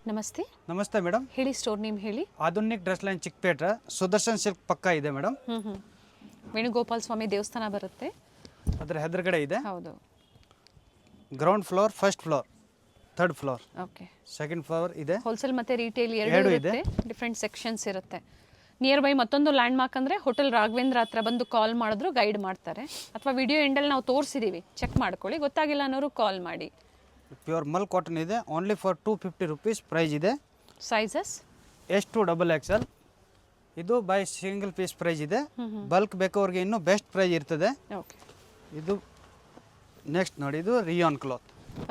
ನಮಸ್ತೆ. ನಮಸ್ತೆ ಮೇಡಮ್. ಹೇಳಿ, ಸ್ಟೋರ್ ನೇಮ್ ಹೇಳಿ. Adhunik dress line Chickpet, Sudarshan silk ಪಕ್ಕ ಇದೆ ಮೇಡಮ್. ವೇಣುಗೋಪಾಲ ಸ್ವಾಮಿ ದೇವಸ್ಥಾನ ಬರುತ್ತೆ, ಅದರ ಎದುರುಗಡೆ ಇದೆ. ಹೌದು. Ground floor, first floor, third floor, okay. Second floor ಇದೆ. ಹೋಲ್ಸೇಲ್ ಮತ್ತೆ ರೀಟೇಲ್ ಎರಡು ಇರುತ್ತೆ, ಡಿಫ್ರೆಂಟ್ ಸೆಕ್ಷನ್ಸ್ ಇರುತ್ತೆ. ನಿಯರ್ ಬೈ ಮತ್ತೊಂದು ಲ್ಯಾಂಡ್ ಮಾರ್ಕ್ ಅಂದರೆ ಹೋಟೆಲ್ ರಾಘವೇಂದ್ರ ಹತ್ರ ಬಂದು ಕಾಲ್ ಮಾಡಿದ್ರು ಗೈಡ್ ಮಾಡ್ತಾರೆ, ಅಥವಾ ವಿಡಿಯೋ ಎಂಡಲ್ಲಿ ನಾವು ತೋರಿಸಿದ್ದೀವಿ, ಚೆಕ್ ಮಾಡ್ಕೊಳ್ಳಿ. ಗೊತ್ತಾಗಿಲ್ಲ ಅನ್ನೋರು ಕಾಲ್ ಮಾಡಿ. ಪ್ಯೂರ್ ಮಲ್ ಕಾಟನ್ ಇದೆ, ಓನ್ಲಿ ಫಾರ್ 250 rupees ಪ್ರೈಸ್ ಇದೆ. Sizes S to XXL. ಇದು ಬೈ ಸಿಂಗಲ್ ಪೀಸ್ ಪ್ರೈಸ್ ಇದೆ. ಬಲ್ಕ್ ಬೇಕವ್ರಿಗೆ ಇನ್ನೂ ಬೆಸ್ಟ್ ಪ್ರೈಸ್ ಇರ್ತದೆ. ಓಕೆ. ಇದು ನೆಕ್ಸ್ಟ್ ನೋಡಿ, ಇದು ರಿಯಾನ್ ಕ್ಲಾತ್.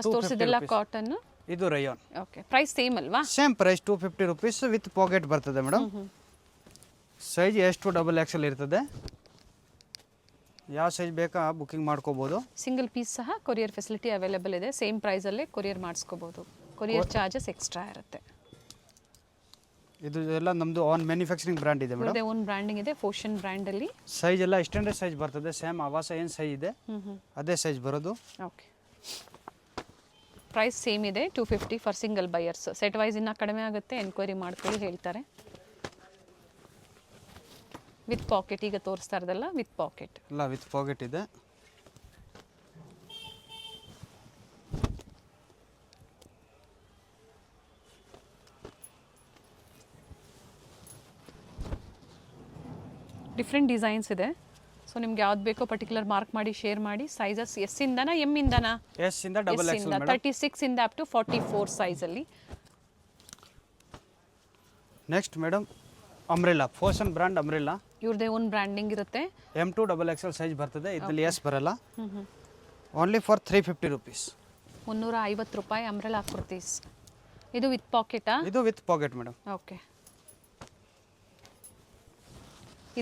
ತೋರಿಸಿದೆಲ್ಲ ಕಾಟನ್, ಇದು ರಯಾನ್. ಓಕೆ. ಪ್ರೈಸ್ ಸೇಮ್ ಅಲ್ವಾ? Same price 250 rupees with pocket ಬರ್ತದೆ madam. Size S to XXL ಇರ್ತದೆ. ಯಾವ ಸೈಜ್ ಬೇಕಾ ಬುಕಿಂಗ್ ಮಾಡ್ಕೋಬೋದು. ಸಿಂಗಲ್ ಪೀಸ್ ಸಹ ಕೊರಿಯರ್ ಫೆಸಿಲಿಟಿ ಅವೈಲೇಬಲ್ ಇದೆ. ಸೇಮ್ ಪ್ರೈಸಲ್ಲೇ ಕೊರಿಯರ್ ಮಾಡಿಸ್ಕೋಬೋದು. ಕೊರಿಯರ್ ಚಾರ್ಜಸ್ ಎಕ್ಸ್ಟ್ರಾ ಇರುತ್ತೆ. ಇದು ಎಲ್ಲ ನಮ್ಮದು ಆನ್ ಮ್ಯಾನುಫ್ಯಾಕ್ಚರಿಂಗ್ ಬ್ರ್ಯಾಂಡ್ ಇದೆ ಮೇಡಮ್. ಓನ್ ಬ್ರ್ಯಾಂಡಿಂಗ್ ಇದೆ, ಫೋಷನ್ ಬ್ರ್ಯಾಂಡಲ್ಲಿ. ಸೈಜ್ ಎಲ್ಲ ಸ್ಟ್ಯಾಂಡರ್ಡ್ ಸೈಜ್ ಬರ್ತದೆ. ಸೇಮ್ ಆವಾಸ ಏನು ಸೈಜ್ ಇದೆ ಅದೇ ಸೈಜ್ ಬರೋದು. ಓಕೆ. ಪ್ರೈಸ್ ಸೇಮ್ ಇದೆ, 250 for single buyers. Set wise ಇನ್ನೂ ಕಡಿಮೆ ಆಗುತ್ತೆ, ಎನ್ಕ್ವೈರಿ ಮಾಡ್ಕೊಳ್ಳಿ, ಹೇಳ್ತಾರೆ. ವಿತ್ ಪಾಕೆಟ್ ಈಗ ತೋರಿಸ್ತಾ ಇರೋದಲ್ಲ, ವಿತ್ ಪಾಕೆಟ್. ಇಲ್ಲ, ವಿತ್ ಪಾಕೆಟ್ ಇದೆ. ಡಿಫ್ರೆಂಟ್ ಡಿಸೈನ್ಸ್ ಇದೆ. ಸೊ ನಿಮ್ಗೆ ಯಾವ್ದು ಬೇಕೋ ಪರ್ಟಿಕ್ಯುಲರ್ ಮಾರ್ಕ್ ಮಾಡಿ ಶೇರ್ ಮಾಡಿ. ಸೈಜಸ್ ಎಸ್ ಇಂದನಾ ಎಮ್ ಇಂದನಾ? ಎಸ್ ಇಂದ XXL ಮೇಡಮ್. 36 ಇಂದ ಅಪ್ ಟು 44 ಸೈಜಲ್ಲಿ. Next madam, umbrella, fashion brand umbrella. ಇವ್ರದೇ ಓನ್ ಬ್ರ್ಯಾಂಡಿಂಗ್ ಇರುತ್ತೆ. M to XXL ಸೈಜ್ ಬರ್ತದೆ. ಇದರಲ್ಲಿ ಎಸ್ ಬರಲ್ಲ. Only for 350 rupees. 350 ರೂಪಾಯಿ ಅಂಬ್ರೆಲಾ ಕುರ್ತೀಸ್. ಇದು ವಿತ್ ಪಾಕೆಟಾ? ಇದು ವಿತ್ ಪಾಕೆಟ್ ಮೇಡಮ್. ಓಕೆ.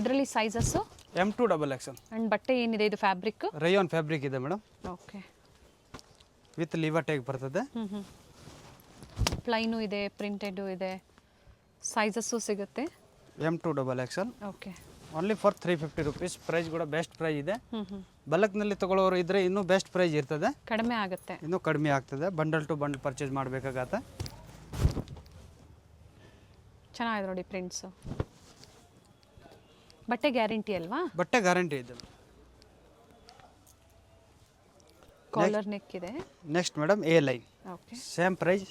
ಇದರಲ್ಲಿ sizes M to XXL. And ಬಟ್ಟೆ ಏನಿದೆ ಇದು ಫ್ಯಾಬ್ರಿಕ್? ರಯಾನ್ ಫ್ಯಾಬ್ರಿಕ್ ಇದೆ madam. Okay. With lever tag ಬರ್ತದೆ. ಪ್ಲೈನು ಇದೆ, ಪ್ರಿಂಟೆಡು ಇದೆ, ಸೈಜಸ್ಸು ಸಿಗುತ್ತೆ. M to XXL. Okay. Only for 350 rupees. Price ಕೂಡ ಬೆಸ್ಟ್ ಪ್ರೈಸ್ ಇದೆ. ಬಲ್ಕ್ನಲ್ಲಿ ತಗೊಳ್ಳೋರು ಇದ್ರೆ ಇನ್ನೂ ಬೆಸ್ಟ್ ಪ್ರೈಸ್ ಇರ್ತದೆ, ಕಡಿಮೆ ಆಗುತ್ತೆ, ಇನ್ನೂ ಕಡಿಮೆ ಆಗ್ತದೆ. ಬಂಡಲ್ ಟು ಬಂಡಲ್ ಪರ್ಚೇಸ್ ಮಾಡಬೇಕಾಗತ್ತೆ. ಚೆನ್ನಾಗಿದೆ ನೋಡಿ ಪ್ರಿಂಟ್ಸು. ಬಟ್ಟೆ ಗ್ಯಾರಂಟಿ ಅಲ್ವಾ? ಬಟ್ಟೆ ಗ್ಯಾರಂಟಿ ಇದೆ. ಕಾಲರ್ ನೆಕ್ ಇದೆ. Next madam, A line. Okay. Same price.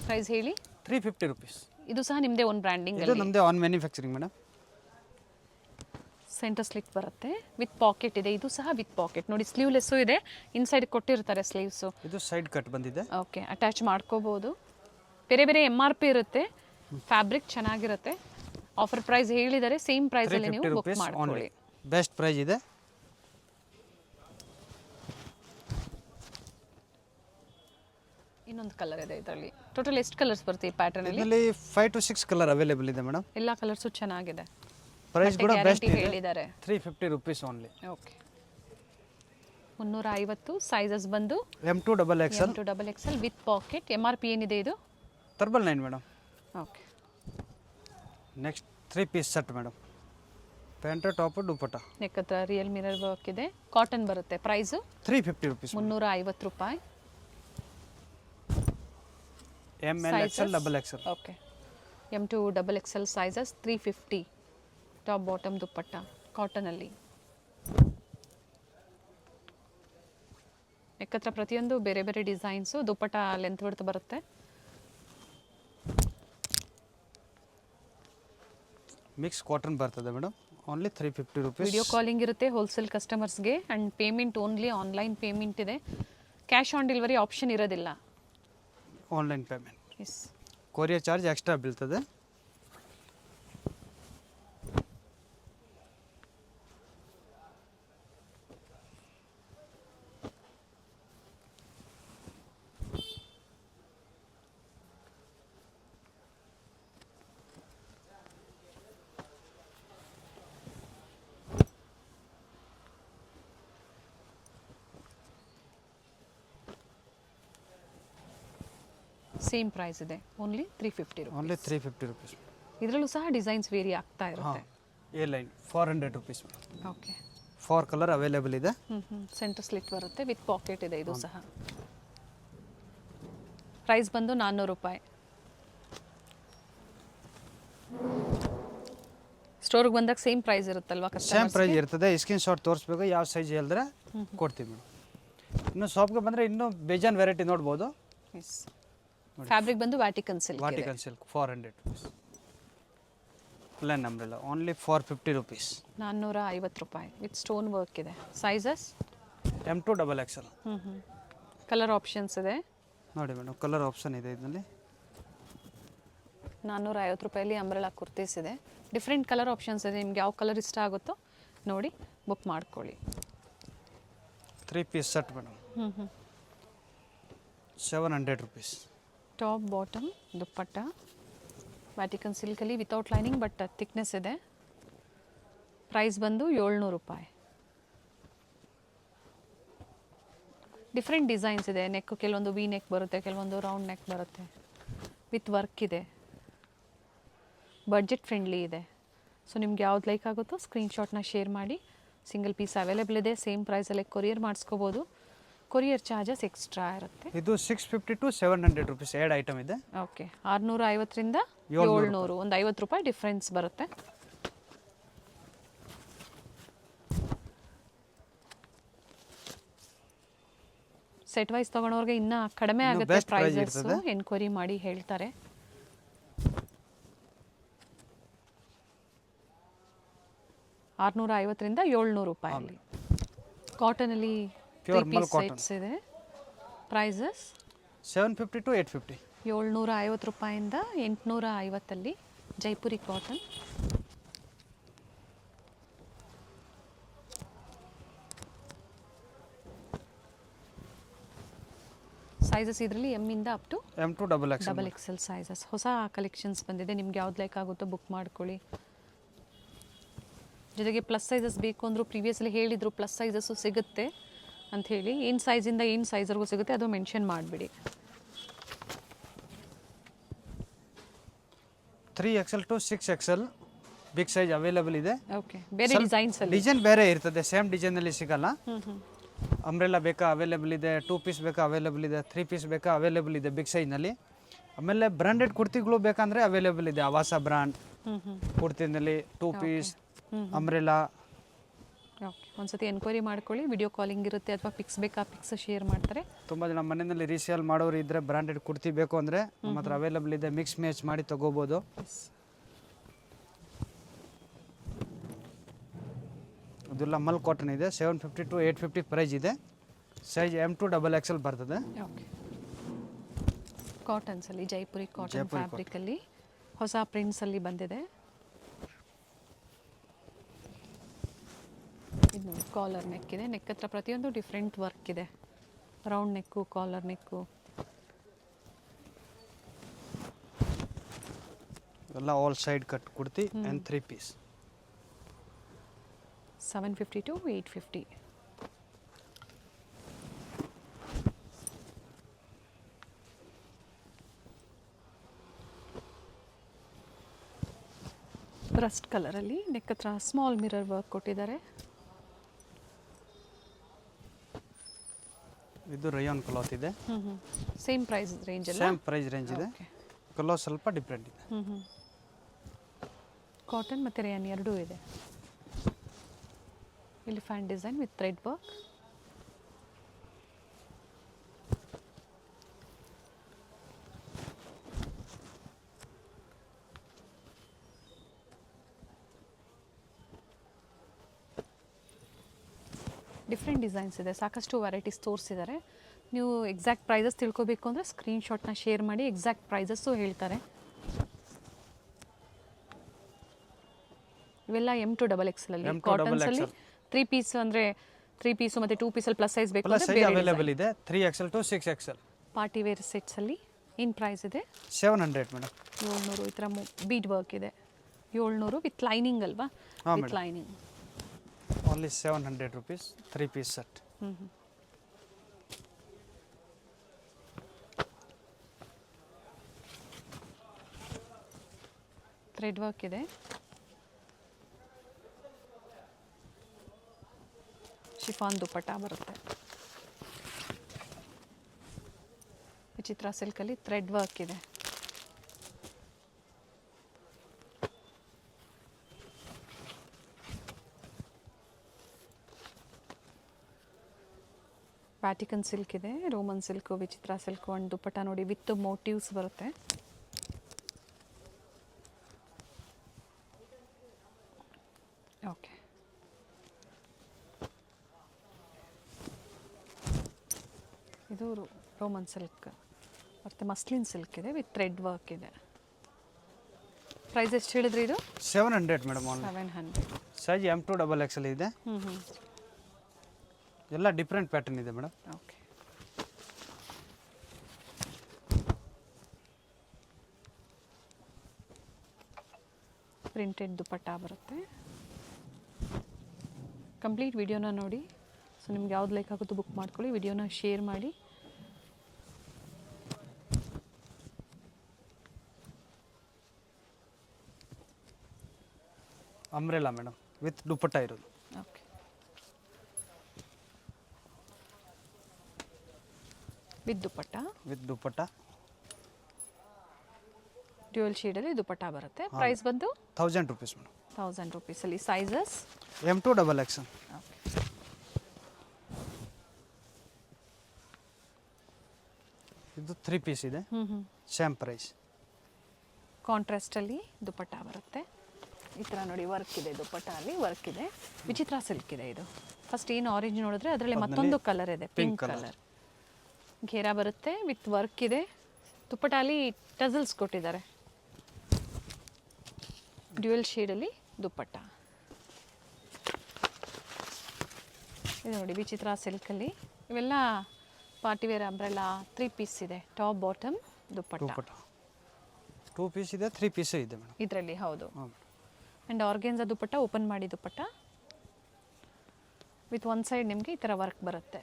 Price ಹೇಳಿ. 350 rupees. ಇದು ಸಹ ನಿಮ್ಮದೇ ಓನ್ ಬ್ರ್ಯಾಂಡಿಂಗ್ ಇದು ಅಲ್ಲಿ. ನಮ್ಮದೇ on manufacturing madam. Centre slit ಬರುತ್ತೆ, ವಿತ್ ಪಾಕೆಟ್ ಇದೆ. ಇದು ಸಹ ವಿತ್ ಪಾಕೆಟ್ ನೋಡಿ. ಸ್ಲೀವ್ಲೆಸ್ಸು ಇದೆ, ಇನ್ಸೈಡ್ ಕೊಟ್ಟಿರ್ತಾರೆ ಸ್ಲೀವ್ಸು. ಇದು ಸೈಡ್ ಕಟ್ ಬಂದಿದೆ. ಓಕೆ. ಅಟ್ಯಾಚ್ ಮಾಡ್ಕೋಬೋದು. ಬೇರೆ ಬೇರೆ MRP ಇರುತ್ತೆ. ಫ್ಯಾಬ್ರಿಕ್ ಚೆನ್ನಾಗಿರುತ್ತೆ. ಆಫರ್ ಪ್ರೈಸ್ ಹೇಳಿದರೆ ಸೇಮ್ ಪ್ರೈಸಲ್ಲಿ ನೀವು ಬುಕ್ ಮಾಡ್ಕೊಳ್ಳಿ. ಬೆಸ್ಟ್ ಪ್ರೈಸ್ ಇದೆ. ಇನ್ನೊಂದು ಕಲರ್ ಇದೆ ಇದರಲ್ಲಿ. ಟೋಟಲ್ ಎಷ್ಟು ಕಲರ್ಸ್ ಬರುತ್ತೆ ಈ ಪ್ಯಾಟರ್ನ್ ಅಲ್ಲಿ? ಇದರಲ್ಲಿ 5 to 6 ಕಲರ್ ಅವೈಲೇಬಲ್ ಇದೆ ಮೇಡಮ್. ಎಲ್ಲ ಕಲರ್ಸು ಚೆನ್ನಾಗಿದೆ. ಪ್ರೈಸ್ ಕೂಡ ಬೆಸ್ಟ್ ಇದೆ. ಹೇಳಿದ್ದಾರೆ 350 rupees ಓನ್ಲಿ. ಓಕೆ. 350. ಸೈಜಸ್ ಬಂದು M to XXL. M to XXL with pocket. MRP ಏನಿದೆ ಇದು? 999 madam. Okay. Next 3 piece set madam. Pant, top, dupatta. Neck ಹತ್ರ ರಿಯಲ್ ಮಿರರ್ ವರ್ಕ್ ಇದೆ. ಕಾಟನ್ ಬರುತ್ತೆ. Price 350 rupees. 350 ರೂಪಾಯಿ. M, L, XL, XXL. Okay. M to XXL sizes 350. Top bottom ದುಪ್ಪಟ್ಟ ಕಾಟನಲ್ಲಿ. Neck ಹತ್ರ ಪ್ರತಿಯೊಂದು ಬೇರೆ ಬೇರೆ ಡಿಸೈನ್ಸು. ದುಪ್ಪಟ್ಟ ಲೆಂತ್ ಬಿಡ್ತು ಬರುತ್ತೆ. ಮಿಕ್ಸ್ ಕಾಟನ್ ಬರ್ತದೆ madam. Only 350 rupees. Video calling ಇರುತ್ತೆ ಹೋಲ್ಸೇಲ್ ಕಸ್ಟಮರ್ಸ್ಗೆ. And payment only online payment ಇದೆ. ಕ್ಯಾಶ್ ಆನ್ ಡೆಲಿವರಿ ಆಪ್ಷನ್ ಇರೋದಿಲ್ಲ. Online payment. Yes. Courier charge extra ಬೀಳ್ತದೆ. ಸೇಮ್ ಪ್ರೈಸ್ ಇದೆ, ಓನ್ಲಿ 350 ರೂಪಾಯಿ. Only 350 rupees. ಇದರಲ್ಲೂ ಸಹ ಡಿಸೈನ್ಸ್ ವೇರಿ ಆಗ್ತಾ ಇರುತ್ತೆ. A line 400 rupees. ಓಕೆ. 4 ಕಲರ್ ಅವೈಲೇಬಲ್ ಇದೆ. ಸೆಂಟರ್ ಸ್ಲಿಟ್ ಬರುತ್ತೆ, ವಿತ್ ಪಾಕೆಟ್ ಇದೆ ಇದು ಸಹ. ಪ್ರೈಸ್ ಬಂದು 400 ರೂಪಾಯಿ. ಸ್ಟೋರ್ಗೆ ಬಂದಾಗ ಸೇಮ್ ಪ್ರೈಸ್ ಇರುತ್ತಲ್ವಾ ಸೇಮ್ ಕಸ್ಟಮರ್ಸ್? ಪ್ರೈಸ್ ಇರ್ತದೆ. ಸ್ಕ್ರೀನ್ ಶಾಟ್ ತೋರಿಸ್ಬೇಕು, ಯಾವ ಸೈಜ್ ಹೇಳಿದ್ರೆ ಕೊಡ್ತೀವಿ ಮೇಡಮ್. ಇನ್ನು ಶಾಪ್ಗೆ ಬಂದರೆ ಇನ್ನೂ ಬೇಜಾನ್ ವೆರೈಟಿ ನೋಡ್ಬೋದು. ಎಸ್. ಫ್ಯಾಬ್ರಿಕ್ ಬಂದು Vatican silk. Vatican silk 400 rupees. Plain umbrella only 450 rupees. 450 ರೂಪಾಯಿ ವಿತ್ ಸ್ಟೋನ್ ವರ್ಕ್ ಇದೆ. Sizes M2 XXL. Colour options ಇದೆ ನೋಡಿ ಮೇಡಮ್, ಕಲರ್ ಆಪ್ಷನ್ ಇದೆ ಇದರಲ್ಲಿ. 450 ರೂಪಾಯಲ್ಲಿ ಅಂಬ್ರೆಲಾ ಕುರ್ತೀಸ್ ಇದೆ. ಡಿಫ್ರೆಂಟ್ ಕಲರ್ ಆಪ್ಷನ್ಸ್ ಇದೆ. ನಿಮ್ಗೆ ಯಾವ ಕಲರ್ ಇಷ್ಟ ಆಗುತ್ತೋ ನೋಡಿ ಬುಕ್ ಮಾಡ್ಕೊಳ್ಳಿ. 3 piece set madam, 700 rupees. Top bottom dupatta Vatican ಸಿಲ್ಕಲ್ಲಿ ವಿತೌಟ್ ಲೈನಿಂಗ್ ಬಟ್ ಥಿಕ್ನೆಸ್ ಇದೆ. ಪ್ರೈಸ್ ಬಂದು 700 ರೂಪಾಯಿ. ಡಿಫ್ರೆಂಟ್ ಡಿಸೈನ್ಸ್ ಇದೆ. ನೆಕ್ ಕೆಲವೊಂದು ವಿ ನೆಕ್ ಬರುತ್ತೆ, ಕೆಲವೊಂದು ರೌಂಡ್ ನೆಕ್ ಬರುತ್ತೆ. ವಿತ್ ವರ್ಕ್ ಇದೆ. ಬಡ್ಜೆಟ್ ಫ್ರೆಂಡ್ಲಿ ಇದೆ. ಸೊ ನಿಮ್ಗೆ ಯಾವ್ದು ಲೈಕ್ ಆಗುತ್ತೋ ಸ್ಕ್ರೀನ್ಶಾಟ್ನ ಶೇರ್ ಮಾಡಿ. ಸಿಂಗಲ್ ಪೀಸ್ ಅವೈಲೇಬಲ್ ಇದೆ. ಸೇಮ್ ಪ್ರೈಸಲ್ಲೇ ಕೊರಿಯರ್ ಮಾಡಿಸ್ಕೋಬೋದು. ಕೊರಿಯರ್ ಚಾರ್ಜಸ್ ಎಕ್ಸ್ಟ್ರಾ ಇರುತ್ತೆ. ಇದು 650 to 700 rupees ಎರಡು ಐಟಮ್ ಇದೆ. ಓಕೆ, 650ರಿಂದ 700, ಒಂದು 50 ರೂಪಾಯಿ ಡಿಫ್ರೆನ್ಸ್ ಬರುತ್ತೆ. ಸೆಟ್ ವೈಸ್ ತೊಗೊಳೋರಿಗೆ ಇನ್ನೂ ಕಡಿಮೆ ಆಗುತ್ತೆ ಪ್ರೈಸಸ್. ಎನ್ಕ್ವೈರಿ ಮಾಡಿ ಹೇಳ್ತಾರೆ. $650ರಿಂದ 700 ರೂಪಾಯಿ. ಕಾಟನಲ್ಲಿ ಸೆಟ್ಸ್ ಇದೆ. Prices 750 to 850. 750 ರೂಪಾಯಿಂದ 850ಅಲ್ಲಿ ಜೈಪುರಿ ಕಾಟನ್. ಸೈಜಸ್ ಇದರಲ್ಲಿ ಎಮ್ ಇಂದ up to M2 XXL. Sizes. ಹೊಸ ಕಲೆಕ್ಷನ್ಸ್ ಬಂದಿದೆ. ನಿಮ್ಗೆ ಯಾವ್ದು ಲೈಕ್ ಆಗುತ್ತೋ ಬುಕ್ ಮಾಡ್ಕೊಳ್ಳಿ. ಜೊತೆಗೆ ಪ್ಲಸ್ ಸೈಜಸ್ ಬೇಕು ಅಂದರೂ ಪ್ರೀವಿಯಸ್ಲಿ ಹೇಳಿದರು ಪ್ಲಸ್ ಸೈಜಸ್ಸು ಸಿಗುತ್ತೆ ಅಂಥೇಳಿ. ಏನು ಸೈಜಿಂದ ಏನು ಸೈಜ್ವರೆಗೂ ಸಿಗುತ್ತೆ ಅದು ಮೆನ್ಷನ್ ಮಾಡಿಬಿಡಿ. 3XL to 6XL big size available ಇದೆ. ಓಕೆ, ಬೇರೆ ಡಿಸೈನ್ಸ್ ಅಲ್ಲಿ ಡಿಸೈನ್ ಬೇರೆ ಇರ್ತದೆ, ಸೇಮ್ ಡಿಸೈನಲ್ಲಿ ಸಿಗಲ್ಲ. ಅಂಬ್ರೆಲಾ ಬೇಕಾ ಅವೈಲೇಬಲ್ ಇದೆ, 2 piece ಬೇಕಾ ಅವೈಲೇಬಲ್ ಇದೆ, 3 piece ಬೇಕಾ ಅವೈಲೇಬಲ್ ಇದೆ ಬಿಗ್ ಸೈಜ್ನಲ್ಲಿ. ಆಮೇಲೆ ಬ್ರಾಂಡೆಡ್ ಕುರ್ತಿಗಳು ಬೇಕಂದರೆ ಅವೈಲೇಬಲ್ ಇದೆ. ಆವಾಸ ಬ್ರಾಂಡ್ ಕುರ್ತಿನಲ್ಲಿ 2 piece ಅಂಬ್ರೆಲಾ. ಓಕೆ, ಒಂದ್ಸತಿ ಎನ್ಕ್ವೈರಿ ಮಾಡ್ಕೊಳ್ಳಿ. ವಿಡಿಯೋ ಕಾಲಿಂಗ್ ಇರುತ್ತೆ ಅಥವಾ ಪಿಕ್ಸ್ ಬೇಕಾ ಪಿಕ್ಸ್ ಶೇರ್ ಮಾಡ್ತಾರೆ. ತುಂಬ ಜನ ಮನೆಯಲ್ಲಿ ರೀಸೇಲ್ ಮಾಡೋರು ಇದ್ದರೆ ಬ್ರಾಂಡೆಡ್ ಕುರ್ತಿ ಬೇಕು ಅಂದರೆ ನಮ್ಮ ಹತ್ರ ಅವೈಲೇಬಲ್ ಇದೆ. ಮಿಕ್ಸ್ ಮ್ಯಾಚ್ ಮಾಡಿ ತೊಗೋಬೋದು. ಇದೆಲ್ಲ ಮಲ್ ಕಾಟನ್ ಇದೆ. 750 to 850 ಪ್ರೈಸ್ ಇದೆ. ಸೈಜ್ M2 XXL ಬರ್ತದೆ. ಓಕೆ, ಕಾಟನ್ಸಲ್ಲಿ ಜೈಪುರಿ ಕಾಟನ್ ಫ್ಯಾಬ್ರಿಕಲ್ಲಿ ಹೊಸ ಪ್ರಿಂಟ್ಸಲ್ಲಿ ಬಂದಿದೆ. ಇದು ನೋಡಿ, ಕಾಲರ್ ನೆಕ್ ಇದೆ. ನೆಕ್ ಹತ್ರ ಪ್ರತಿಯೊಂದು ಡಿಫ್ರೆಂಟ್ ವರ್ಕ್ ಇದೆ. ರೌಂಡ್ ನೆಕ್ಕು, ಕಾಲರ್ ನೆಕ್ಕು ಎಲ್ಲ all side cut kurti and 3 piece. 750 to 850. Rust ಕಲರಲ್ಲಿ ನೆಕ್ ಹತ್ರ ಸ್ಮಾಲ್ ಮಿರರ್ ವರ್ಕ್ ಕೊಟ್ಟಿದ್ದಾರೆ. ಇದು ರಯಾನ್ ಕ್ಲಾತ್ ಇದೆ. ಸೇಮ್ ಪ್ರೈಸ್ ರೇಂಜ್ ಅಲ್ಲ? ಸೇಮ್ ಪ್ರೈಸ್ ರೇಂಜ್ ಇದೆ. ಕಲರ್ ಸ್ವಲ್ಪ ಡಿಫ್ರೆಂಟ್ ಇದೆ. ಕಾಟನ್ ಮತ್ತು ರೇಯನ್ ಎರಡೂ ಇದೆ. Elephant design with thread work. Different designs ಇದೆ. ಸಾಕಷ್ಟು ವೆರೈಟೀಸ್ ತೋರಿಸಿದ್ದಾರೆ. ನೀವು ಎಕ್ಸಾಕ್ಟ್ ಪ್ರೈಸಸ್ ತಿಳ್ಕೊಬೇಕು ಅಂದರೆ ಸ್ಕ್ರೀನ್ಶಾಟ್ನ ಶೇರ್ ಮಾಡಿ. ಎಕ್ಸಾಕ್ಟ್ ಪ್ರೈಸಸ್ಸು ಹೇಳ್ತಾರೆ. ಇವೆಲ್ಲ M2 XXL ಅಲ್ಲಿ ಕಾಟನ್ಸಲ್ಲಿ 3 piece ಅಂದರೆ 3 piece ಮತ್ತು 2 piece ಪ್ಲಸ್ ಸೈಜ್ ಬೇಕು ಪ್ಲಸ್ ಸೈಜ್ ಅವೈಲೇಬಲ್ ಇದೆ. 3XL to 6XL party wear ಸೆಟ್ಸಲ್ಲಿ ಏನು ಪ್ರೈಸ್ ಇದೆ? 700 ಮೇಡಮ್. 700. ಈ ಥರ ಬೀಡ್ ವರ್ಕ್ ಇದೆ. 700 ವಿತ್ ಲೈನಿಂಗ್ ಅಲ್ವಾ? With lining. Only 700 rupees 3 piece set. Thread work ಇದೆ. ಶಿಫಾನ್ ದುಪ್ಪಟ್ಟ ಬರುತ್ತೆ. ವಿಚಿತ್ರ ಸಿಲ್ಕಲ್ಲಿ ಥ್ರೆಡ್ ವರ್ಕ್ ಇದೆ. ವ್ಯಾಟಿಕನ್ ಸಿಲ್ಕ್ ಇದೆ, ರೋಮನ್ ಸಿಲ್ಕು, ವಿಚಿತ್ರ ಸಿಲ್ಕು ಅಂಡ್ ದುಪ್ಪಟ್ಟ ನೋಡಿ ವಿತ್ ಮೋಟಿವ್ಸ್ ಬರುತ್ತೆ. ಓಕೆ, ಇದು ರೋಮನ್ ಸಿಲ್ಕ್ ಮತ್ತು ಮಸ್ಲಿನ್ ಸಿಲ್ಕ್ ಇದೆ ವಿತ್ ಥ್ರೆಡ್ ವರ್ಕ್ ಇದೆ. ಪ್ರೈಸ್ ಎಷ್ಟು ಹೇಳಿದ್ರಿ ಇದು? 700 ಮೇಡಮ್. 700. ಸೈಜ್ M2XXL ಇದೆ. ಎಲ್ಲ ಡಿಫ್ರೆಂಟ್ ಪ್ಯಾಟರ್ನ್ ಇದೆ ಮೇಡಮ್. ಓಕೆ, ಪ್ರಿಂಟೆಡ್ ದುಪ್ಪಟ್ಟ ಬರುತ್ತೆ. ಕಂಪ್ಲೀಟ್ ವಿಡಿಯೋನ ನೋಡಿ. ಸೊ ನಿಮ್ಗೆ ಯಾವ್ದು ಲೈಕ್ ಆಗುತ್ತೋ ಬುಕ್ ಮಾಡ್ಕೊಳ್ಳಿ, ವಿಡಿಯೋನ ಶೇರ್ ಮಾಡಿ. ಅಂಬ್ರೆಲಾ ಮೇಡಮ್ ವಿತ್ ದುಪ್ಪಟ್ಟ ಇರೋದು. ಓಕೆ, ವಿತ್ ದುಪ್ಪಟ್ಟ ಡ್ಯೂಯಲ್ ಶೇಡಲ್ಲಿ ದುಪ್ಪಟ್ಟ ಬರುತ್ತೆ. ಪ್ರೈಸ್ ಬಂದು 1000 ರೂಪೀಸ್ ಮೇಡಮ್. 1000 ರೂಪೀಸಲ್ಲಿ. Sizes M2XXL. ಓಕೆ, ಇದು 3 ಪೀಸ್ ಇದೆ. Same price. ಕಾಂಟ್ರಾಸ್ಟಲ್ಲಿ ದುಪ್ಪಟ್ಟ ಬರುತ್ತೆ. ಈ ಥರ ನೋಡಿ ವರ್ಕ್ ಇದೆ, ದುಪ್ಪಟ್ಟ ಅಲ್ಲಿ ವರ್ಕ್ ಇದೆ. ವಿಚಿತ್ರ ಸಿಲ್ಕ್ ಇದೆ ಇದು. ಫಸ್ಟ್ ಏನು ಆರೆಂಜ್ ನೋಡಿದ್ರೆ ಅದರಲ್ಲಿ ಮತ್ತೊಂದು ಕಲರ್ ಇದೆ, ಪಿಂಕ್ ಕಲರ್. ಘೇರಾ ಬರುತ್ತೆ ವಿತ್ ವರ್ಕ್ ಇದೆ. ದುಪ್ಪಟ್ಟ ಅಲ್ಲಿ ಟಸಲ್ಸ್ ಕೊಟ್ಟಿದ್ದಾರೆ. ಡ್ಯೂಯಲ್ ಶೇಡಲ್ಲಿ ದುಪ್ಪಟ್ಟ ಇದು ನೋಡಿ ವಿಚಿತ್ರ ಸಿಲ್ಕಲ್ಲಿ. ಇವೆಲ್ಲ ಪಾರ್ಟಿವೇರ್ ಅಂಬ್ರೆಲಾ 3 ಪೀಸ್ ಇದೆ. ಟಾಪ್ ಬಾಟಮ್ ದುಪ್ಪಟ್ಟ 2 ಪೀಸ್ ಇದೆ, 3 ಪೀಸ್ ಇದೆ ಮೇಡಮ್ ಇದರಲ್ಲಿ. ಹೌದು. ಆ್ಯಂಡ್ ಆರ್ಗೆನ್ಸಾ ದುಪ್ಪಟ್ಟ, ಓಪನ್ ಮಾಡಿ ದುಪ್ಪಟ್ಟ ವಿತ್ ಒನ್ ಸೈಡ್ ನಿಮಗೆ ಈ ಥರ ವರ್ಕ್ ಬರುತ್ತೆ.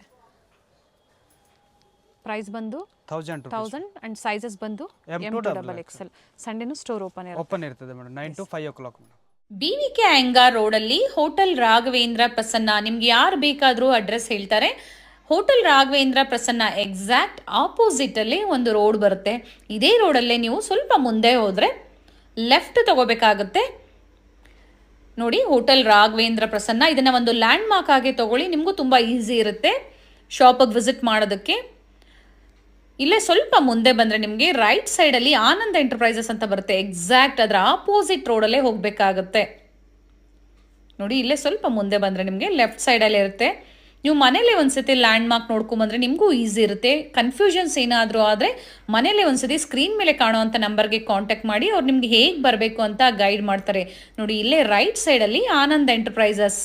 ಪ್ರೈಸ್ ಬಂದು 1000 ಆ್ಯಂಡ್ ಸೈಜಸ್ ಬಂದು M2XXL. ಸಂಡೇನು ಸ್ಟೋರ್ ಓಪನ್ ಇರ್ತದೆ madam 9 to 5 o'clock madam. BVK Iyengar ರೋಡಲ್ಲಿ ಹೋಟೆಲ್ ರಾಘವೇಂದ್ರ ಪ್ರಸನ್ನ. ನಿಮ್ಗೆ ಯಾರು ಬೇಕಾದರೂ ಅಡ್ರೆಸ್ ಹೇಳ್ತಾರೆ. Hotel Raghavendra Prasanna exact opposite ಅಲ್ಲಿ ಒಂದು ರೋಡ್ ಬರುತ್ತೆ. ಇದೇ ರೋಡಲ್ಲೇ ನೀವು ಸ್ವಲ್ಪ ಮುಂದೆ ಹೋದ್ರೆ ಲೆಫ್ಟ್ ತಗೋಬೇಕಾಗುತ್ತೆ. ನೋಡಿ, ಹೋಟೆಲ್ ರಾಘವೇಂದ್ರ ಪ್ರಸನ್ನ. ಇದನ್ನ ಒಂದು ಲ್ಯಾಂಡ್ ಮಾರ್ಕ್ ಆಗಿ ತಗೊಳ್ಳಿ, ನಿಮಗೂ ತುಂಬಾ ಈಸಿ ಇರುತ್ತೆ ಶಾಪಿಗೆ ವಿಸಿಟ್ ಮಾಡೋದಕ್ಕೆ. ಇಲ್ಲೇ ಸ್ವಲ್ಪ ಮುಂದೆ ಬಂದರೆ ನಿಮಗೆ ರೈಟ್ ಸೈಡಲ್ಲಿ ಆನಂದ್ ಎಂಟರ್ಪ್ರೈಸಸ್ ಅಂತ ಬರುತ್ತೆ. ಎಕ್ಸಾಕ್ಟ್ ಅದರ ಆಪೋಸಿಟ್ ರೋಡಲ್ಲೇ ಹೋಗಬೇಕಾಗುತ್ತೆ. ನೋಡಿ, ಇಲ್ಲೇ ಸ್ವಲ್ಪ ಮುಂದೆ ಬಂದರೆ ನಿಮಗೆ ಲೆಫ್ಟ್ ಸೈಡಲ್ಲೇ ಇರುತ್ತೆ. ನೀವು ಮನೇಲಿ ಒಂದ್ಸತಿ ಲ್ಯಾಂಡ್ ಮಾರ್ಕ್ ನೋಡ್ಕೊಂಬಂದ್ರೆ ನಿಮಗೂ ಈಸಿ ಇರುತ್ತೆ. ಕನ್ಫ್ಯೂಷನ್ಸ್ ಏನಾದರೂ ಆದರೆ ಮನೇಲಿ ಒಂದ್ಸತಿ ಸ್ಕ್ರೀನ್ ಮೇಲೆ ಕಾಣುವಂಥ ನಂಬರ್ಗೆ ಕಾಂಟ್ಯಾಕ್ಟ್ ಮಾಡಿ, ಅವ್ರು ನಿಮ್ಗೆ ಹೇಗೆ ಬರಬೇಕು ಅಂತ ಗೈಡ್ ಮಾಡ್ತಾರೆ. ನೋಡಿ, ಇಲ್ಲೇ ರೈಟ್ ಸೈಡಲ್ಲಿ ಆನಂದ್ ಎಂಟರ್ಪ್ರೈಸಸ್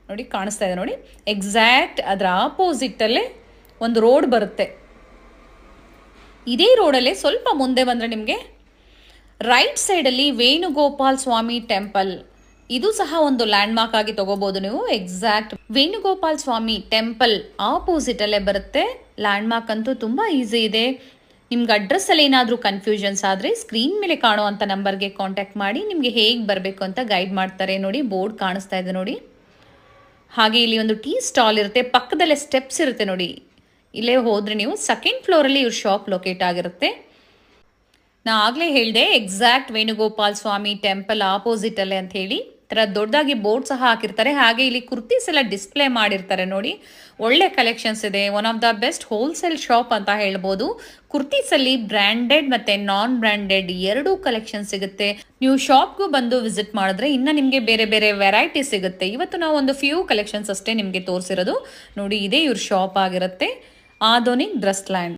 ನೋಡಿ ಕಾಣಿಸ್ತಾ ಇದೆ. ನೋಡಿ, ಎಕ್ಸಾಕ್ಟ್ ಅದರ ಆಪೋಸಿಟಲ್ಲೇ ಒಂದು ರೋಡ್ ಬರುತ್ತೆ. ಇದೇ ರೋಡಲ್ಲೇ ಸ್ವಲ್ಪ ಮುಂದೆ ಬಂದರೆ ನಿಮಗೆ ರೈಟ್ ಸೈಡಲ್ಲಿ ವೇಣುಗೋಪಾಲ್ ಸ್ವಾಮಿ ಟೆಂಪಲ್, ಇದು ಸಹ ಒಂದು ಲ್ಯಾಂಡ್ ಮಾರ್ಕ್ ಆಗಿ ತಗೋಬಹುದು ನೀವು. ಎಕ್ಸಾಕ್ಟ್ ವೇಣುಗೋಪಾಲ್ ಸ್ವಾಮಿ ಟೆಂಪಲ್ ಆಪೋಸಿಟ್ ಅಲ್ಲೇ ಬರುತ್ತೆ. ಲ್ಯಾಂಡ್ ಮಾರ್ಕ್ ಅಂತೂ ತುಂಬಾ ಈಸಿ ಇದೆ. ನಿಮ್ಗೆ ಅಡ್ರೆಸ್ ಅಲ್ಲಿ ಏನಾದರೂ ಕನ್ಫ್ಯೂಷನ್ಸ್ ಆದರೆ ಸ್ಕ್ರೀನ್ ಮೇಲೆ ಕಾಣುವಂಥ ನಂಬರ್ಗೆ ಕಾಂಟ್ಯಾಕ್ಟ್ ಮಾಡಿ ನಿಮಗೆ ಹೇಗೆ ಬರಬೇಕು ಅಂತ ಗೈಡ್ ಮಾಡ್ತಾರೆ. ನೋಡಿ, ಬೋರ್ಡ್ ಕಾಣಿಸ್ತಾ ಇದೆ ನೋಡಿ. ಹಾಗೆ ಇಲ್ಲಿ ಒಂದು ಟೀ ಸ್ಟಾಲ್ ಇರುತ್ತೆ, ಪಕ್ಕದಲ್ಲೇ ಸ್ಟೆಪ್ಸ್ ಇರುತ್ತೆ ನೋಡಿ. ಇಲ್ಲೇ ಹೋದರೆ ನೀವು ಸೆಕೆಂಡ್ ಫ್ಲೋರಲ್ಲಿ ಇವ್ರ ಶಾಪ್ ಲೊಕೇಟ್ ಆಗಿರುತ್ತೆ. ನಾ ಆಗಲೇ ಹೇಳಿದೆ ಎಕ್ಸಾಕ್ಟ್ ವೇಣುಗೋಪಾಲ್ ಸ್ವಾಮಿ ಟೆಂಪಲ್ ಆಪೋಸಿಟ್ ಅಲ್ಲೇ ಅಂತ ಹೇಳಿ. ಥರ ದೊಡ್ಡದಾಗಿ ಬೋರ್ಡ್ ಸಹ ಹಾಕಿರ್ತಾರೆ. ಹಾಗೆ ಇಲ್ಲಿ ಕುರ್ತೀಸ್ ಎಲ್ಲ ಡಿಸ್ಪ್ಲೇ ಮಾಡಿರ್ತಾರೆ ನೋಡಿ. ಒಳ್ಳೆ ಕಲೆಕ್ಷನ್ಸ್ ಇದೆ. One of the best wholesale shop ಅಂತ ಹೇಳ್ಬೋದು. ಕುರ್ತೀಸಲ್ಲಿ ಬ್ರ್ಯಾಂಡೆಡ್ ಮತ್ತು ನಾನ್ ಬ್ರ್ಯಾಂಡೆಡ್ ಎರಡೂ ಕಲೆಕ್ಷನ್ ಸಿಗುತ್ತೆ. ನೀವು ಶಾಪ್ಗೂ ಬಂದು ವಿಸಿಟ್ ಮಾಡಿದ್ರೆ ಇನ್ನು ನಿಮಗೆ ಬೇರೆ ಬೇರೆ ವೆರೈಟಿ ಸಿಗುತ್ತೆ. ಇವತ್ತು ನಾವು ಒಂದು ಫ್ಯೂ ಕಲೆಕ್ಷನ್ಸ್ ಅಷ್ಟೇ ನಿಮಗೆ ತೋರಿಸಿರೋದು. ನೋಡಿ, ಇದೇ ಇವ್ರ ಶಾಪ್ ಆಗಿರುತ್ತೆ, ಆಧುನಿಕ್ ಡ್ರೆಸ್ ಲ್ಯಾಂಡ್.